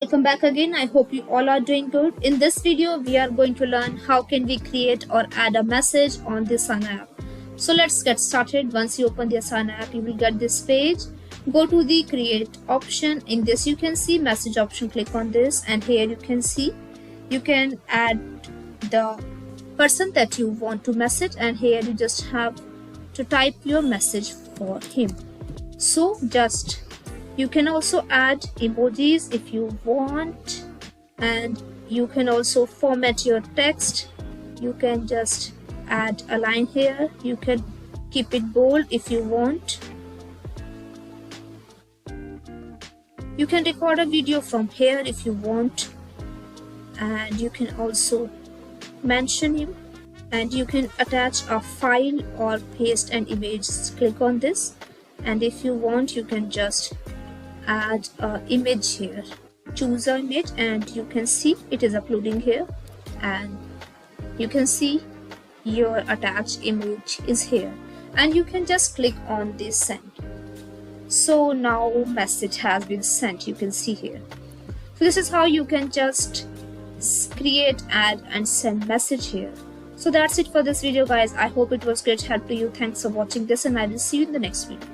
Welcome back again. I hope you all are doing good. In this video, we are going to learn how can we create or add a message on the Asana app. So let's get started. Once you open the Asana app, you will get this page. Go to the create option. In this, you can see message option. Click on this, and here you can see you can add the person that you want to message, and here you just have to type your message for him. So you can also add emojis if you want, and you can also format your text. You can just add a line here. You can keep it bold if you want. You can record a video from here if you want, and you can also mention him, and you can attach a file or paste an image. Click on this, and if you want, you can just add an image here. Choose an image, and you can see it is uploading here, and you can see your attached image is here, and you can just click on this send. So now message has been sent, you can see here. So this is how you can just create, add and send message here. So that's it for this video, guys. I hope it was great help to you. Thanks for watching this, and I will see you in the next video.